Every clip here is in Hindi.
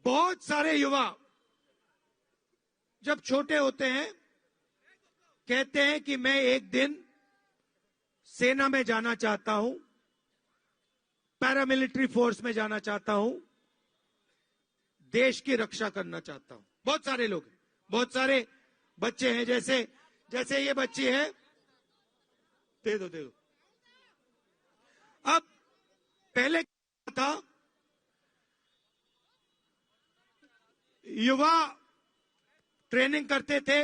बहुत सारे युवा जब छोटे होते हैं कहते हैं कि मैं एक दिन सेना में जाना चाहता हूं, पैरामिलिट्री फोर्स में जाना चाहता हूं, देश की रक्षा करना चाहता हूं। बहुत सारे लोग हैं, बहुत सारे बच्चे हैं, जैसे ये बच्ची है, दे दो। अब पहले क्या था, युवा ट्रेनिंग करते थे,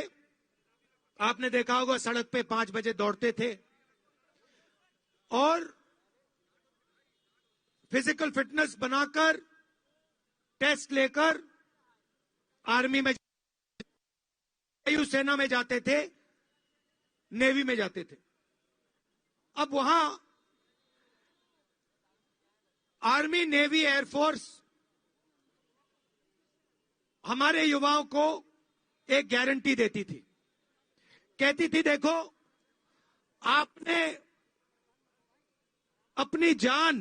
आपने देखा होगा सड़क पे 5 बजे दौड़ते थे और फिजिकल फिटनेस बनाकर टेस्ट लेकर आर्मी में, वायुसेना में जाते थे, नेवी में जाते थे। अब वहां आर्मी, नेवी, एयरफोर्स हमारे युवाओं को एक गारंटी देती थी, कहती थी देखो आपने अपनी जान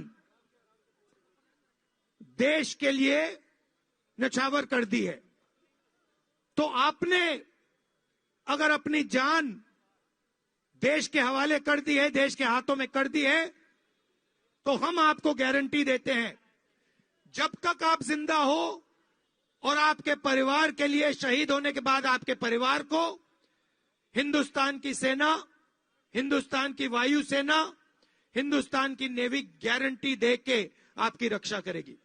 देश के लिए न्यौछावर कर दी है, तो आपने अगर अपनी जान देश के हवाले कर दी है, देश के हाथों में कर दी है, तो हम आपको गारंटी देते हैं जब तक आप जिंदा हो और आपके परिवार के लिए, शहीद होने के बाद आपके परिवार को हिंदुस्तान की सेना, हिंदुस्तान की वायुसेना, हिंदुस्तान की नेवी गारंटी देके आपकी रक्षा करेगी,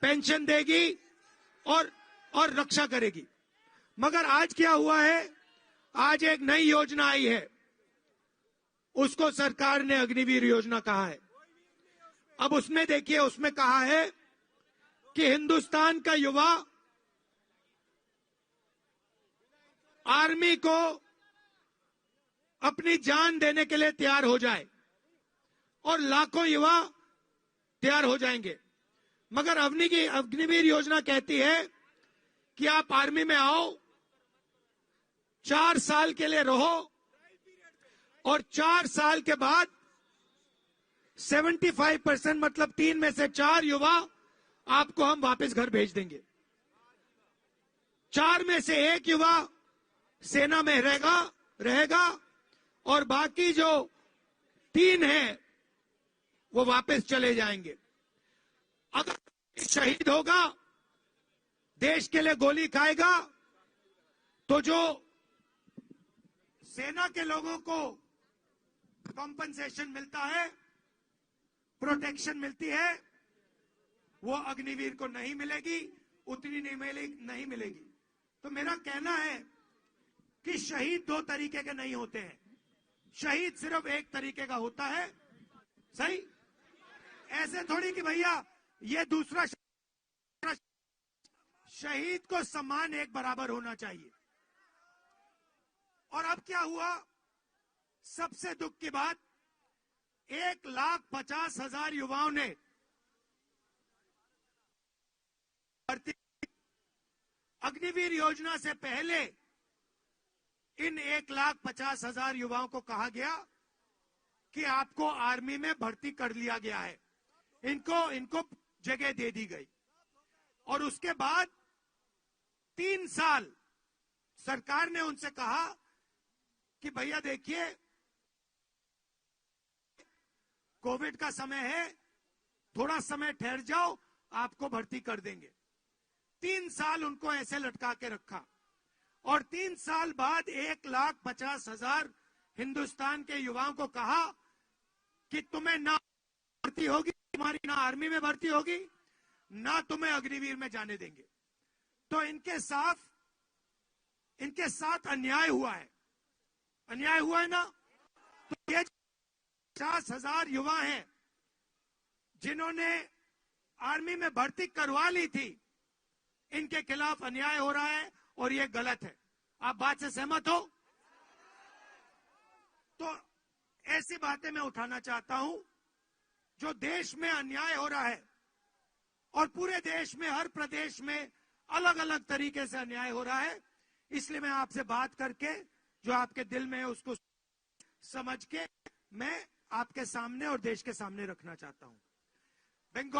पेंशन देगी और रक्षा करेगी। मगर आज क्या हुआ है, आज एक नई योजना आई है, उसको सरकार ने अग्निवीर योजना कहा है। अब उसमें देखिए, उसमें कहा है कि हिंदुस्तान का युवा आर्मी को अपनी जान देने के लिए तैयार हो जाए और लाखों युवा तैयार हो जाएंगे। मगर अग्निवीर योजना कहती है कि आप आर्मी में आओ, 4 साल के लिए रहो और 4 साल के बाद 75% मतलब 3 में से 4 युवा आपको हम वापस घर भेज देंगे। 4 में से 1 युवा सेना में रहेगा और बाकी जो 3 हैं वो वापस चले जाएंगे। अगर शहीद होगा, देश के लिए गोली खाएगा, तो जो सेना के लोगों को कॉम्पनसेशन मिलता है, प्रोटेक्शन मिलती है, वो अग्निवीर को नहीं मिलेगी, उतनी नहीं मिलेगी। तो मेरा कहना है कि शहीद 2 तरीके के नहीं होते हैं, शहीद सिर्फ एक तरीके का होता है। सही? ऐसे थोड़ी कि भैया ये दूसरा शहीद को सम्मान एक बराबर होना चाहिए। और अब क्या हुआ, सबसे दुख की बात, 1,50,000 युवाओं ने भर्ती, अग्निवीर योजना से पहले इन 1,50,000 युवाओं को कहा गया कि आपको आर्मी में भर्ती कर लिया गया है, इनको जगह दे दी गई। और उसके बाद 3 साल सरकार ने उनसे कहा कि भैया देखिए कोविड का समय है, थोड़ा समय ठहर जाओ, आपको भर्ती कर देंगे। 3 साल उनको ऐसे लटका के रखा और 3 साल बाद 1,50,000 हिंदुस्तान के युवाओं को कहा कि तुम्हें ना भर्ती होगी, तुम्हारी ना आर्मी में भर्ती होगी, ना तुम्हें अग्निवीर में जाने देंगे। तो इनके साथ अन्याय हुआ है, अन्याय हुआ है ना। तो ये 50,000 युवा हैं जिन्होंने आर्मी में भर्ती करवा ली थी, इनके खिलाफ अन्याय हो रहा है और ये गलत है। आप बात से सहमत हो? तो ऐसी बातें मैं उठाना चाहता हूं, जो देश में अन्याय हो रहा है और पूरे देश में, हर प्रदेश में अलग अलग तरीके से अन्याय हो रहा है। इसलिए मैं आपसे बात करके जो आपके दिल में है उसको समझ के मैं आपके सामने और देश के सामने रखना चाहता हूं। बंगाल